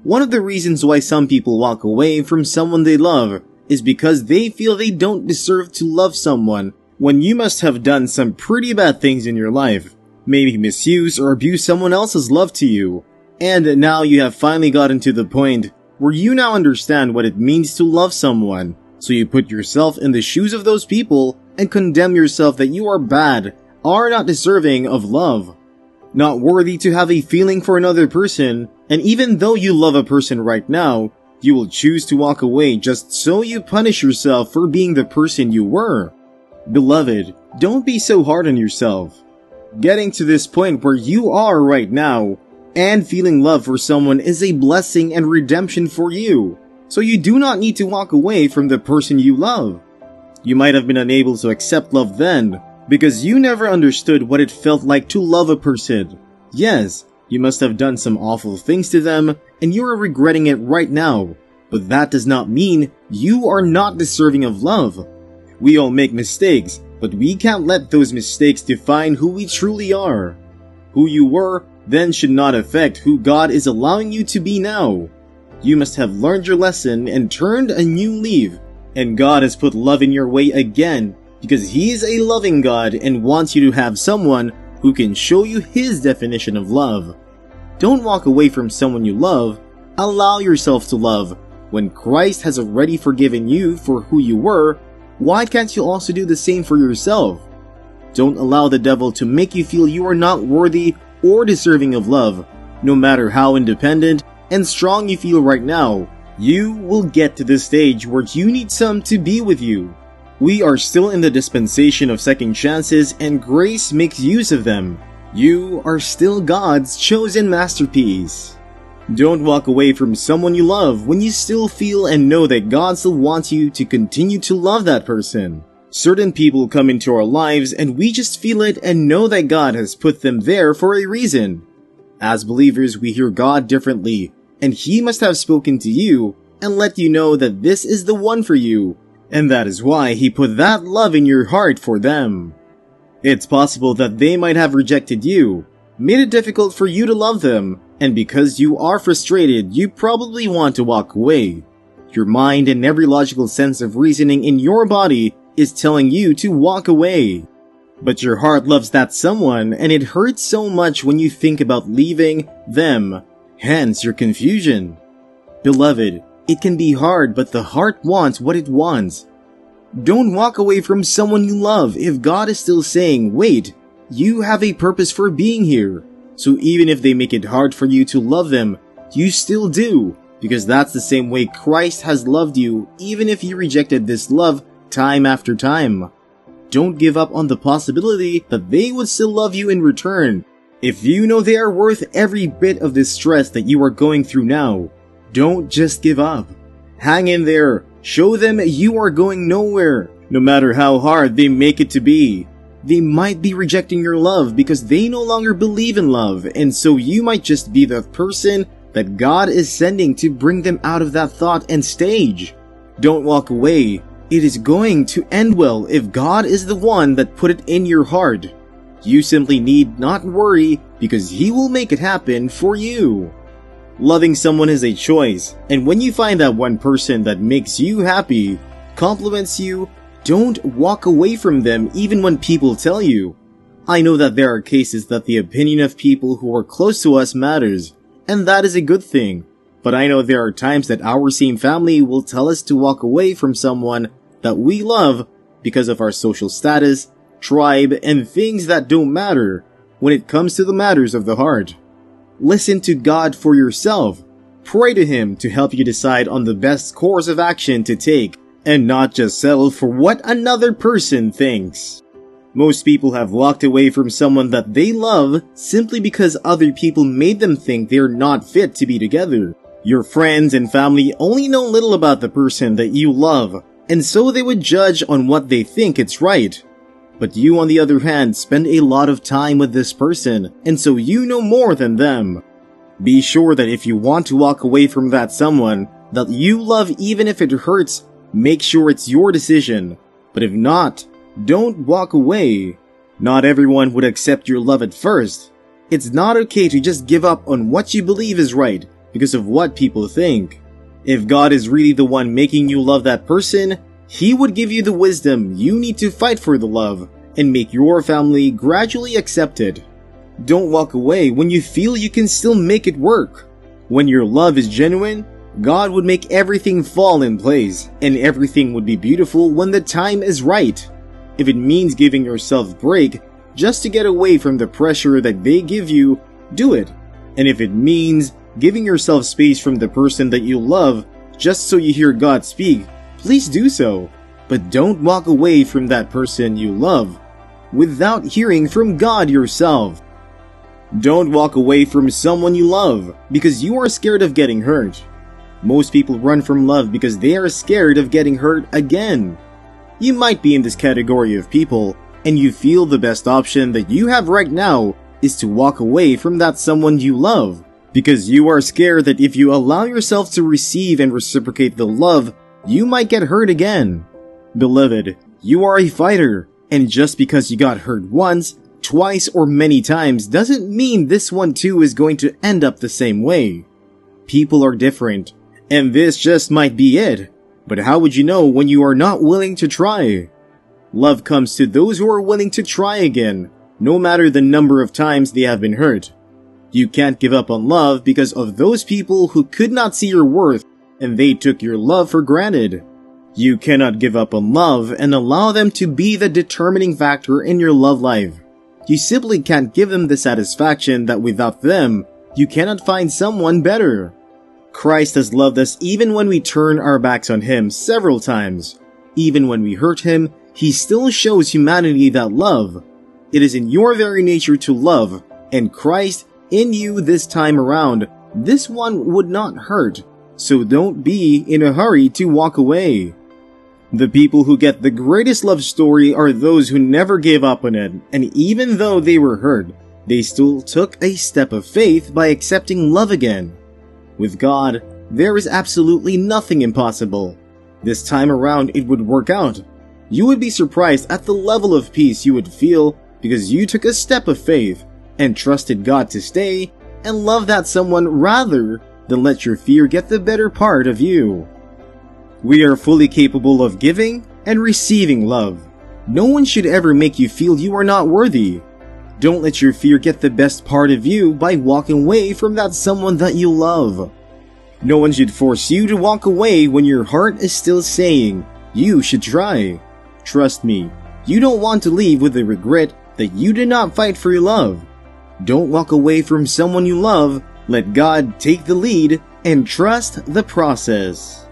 One of the reasons why some people walk away from someone they love is because they feel they don't deserve to love someone when you must have done some pretty bad things in your life. Maybe misuse or abuse someone else's love to you. And now you have finally gotten to the point where you now understand what it means to love someone. So you put yourself in the shoes of those people and condemn yourself that you are bad, are not deserving of love, not worthy to have a feeling for another person, and even though you love a person right now, you will choose to walk away just so you punish yourself for being the person you were. Beloved, don't be so hard on yourself. Getting to this point where you are right now, and feeling love for someone is a blessing and redemption for you, so you do not need to walk away from the person you love. You might have been unable to accept love then, because you never understood what it felt like to love a person. Yes, you must have done some awful things to them, and you are regretting it right now, but that does not mean you are not deserving of love. We all make mistakes, but we can't let those mistakes define who we truly are. Who you were then should not affect who God is allowing you to be now. You must have learned your lesson and turned a new leaf, and God has put love in your way again because He is a loving God and wants you to have someone who can show you His definition of love. Don't walk away from someone you love. Allow yourself to love. When Christ has already forgiven you for who you were, why can't you also do the same for yourself? Don't allow the devil to make you feel you are not worthy or deserving of love. No matter how independent and strong you feel right now, you will get to the stage where you need some to be with you. We are still in the dispensation of second chances, and grace makes use of them. You are still God's chosen masterpiece. Don't walk away from someone you love when you still feel and know that God still wants you to continue to love that person. Certain people come into our lives and we just feel it and know that God has put them there for a reason. As believers, we hear God differently, and He must have spoken to you and let you know that this is the one for you, and that is why He put that love in your heart for them. It's possible that they might have rejected you, made it difficult for you to love them, and because you are frustrated, you probably want to walk away. Your mind and every logical sense of reasoning in your body is telling you to walk away. But your heart loves that someone, and it hurts so much when you think about leaving them, hence your confusion. Beloved, it can be hard, but the heart wants what it wants. Don't walk away from someone you love if God is still saying, wait, you have a purpose for being here. So even if they make it hard for you to love them, you still do, because that's the same way Christ has loved you, even if you rejected this love time after time. Don't give up on the possibility that they would still love you in return. If you know they are worth every bit of the stress that you are going through now, don't just give up. Hang in there. Show them you are going nowhere, no matter how hard they make it to be. They might be rejecting your love because they no longer believe in love, and so you might just be the person that God is sending to bring them out of that thought and stage. Don't walk away. It is going to end well if God is the one that put it in your heart. You simply need not worry because He will make it happen for you. Loving someone is a choice, and when you find that one person that makes you happy, compliments you, don't walk away from them even when people tell you. I know that there are cases that the opinion of people who are close to us matters, and that is a good thing. But I know there are times that our same family will tell us to walk away from someone that we love because of our social status, tribe, and things that don't matter when it comes to the matters of the heart. Listen to God for yourself. Pray to Him to help you decide on the best course of action to take, and not just settle for what another person thinks. Most people have walked away from someone that they love simply because other people made them think they're not fit to be together. Your friends and family only know little about the person that you love, and so they would judge on what they think it's right. But you, on the other hand, spend a lot of time with this person, and so you know more than them. Be sure that if you want to walk away from that someone that you love, even if it hurts, make sure it's your decision. But if not, don't walk away. Not everyone would accept your love at first. It's not okay to just give up on what you believe is right, because of what people think. If God is really the one making you love that person, He would give you the wisdom you need to fight for the love and make your family gradually accept it. Don't walk away when you feel you can still make it work. When your love is genuine, God would make everything fall in place, and everything would be beautiful when the time is right. If it means giving yourself a break just to get away from the pressure that they give you, do it. And if it means giving yourself space from the person that you love just so you hear God speak, please do so. But don't walk away from that person you love without hearing from God yourself. Don't walk away from someone you love because you are scared of getting hurt. Most people run from love because they are scared of getting hurt again. You might be in this category of people, and you feel the best option that you have right now is to walk away from that someone you love, because you are scared that if you allow yourself to receive and reciprocate the love, you might get hurt again. Beloved, you are a fighter, and just because you got hurt once, twice, or many times doesn't mean this one too is going to end up the same way. People are different, and this just might be it. But how would you know when you are not willing to try? Love comes to those who are willing to try again, no matter the number of times they have been hurt. You can't give up on love because of those people who could not see your worth and they took your love for granted. You cannot give up on love and allow them to be the determining factor in your love life. You simply can't give them the satisfaction that without them, you cannot find someone better. Christ has loved us even when we turn our backs on Him several times. Even when we hurt Him, He still shows humanity that love. It is in your very nature to love, and Christ in you this time around, this one would not hurt. So don't be in a hurry to walk away. The people who get the greatest love story are those who never gave up on it, and even though they were hurt, they still took a step of faith by accepting love again. With God, there is absolutely nothing impossible. This time around, it would work out. You would be surprised at the level of peace you would feel because you took a step of faith and trusted God to stay and love that someone rather than let your fear get the better part of you. We are fully capable of giving and receiving love. No one should ever make you feel you are not worthy. Don't let your fear get the best part of you by walking away from that someone that you love. No one should force you to walk away when your heart is still saying, you should try. Trust me, you don't want to leave with the regret that you did not fight for your love. Don't walk away from someone you love. Let God take the lead and trust the process.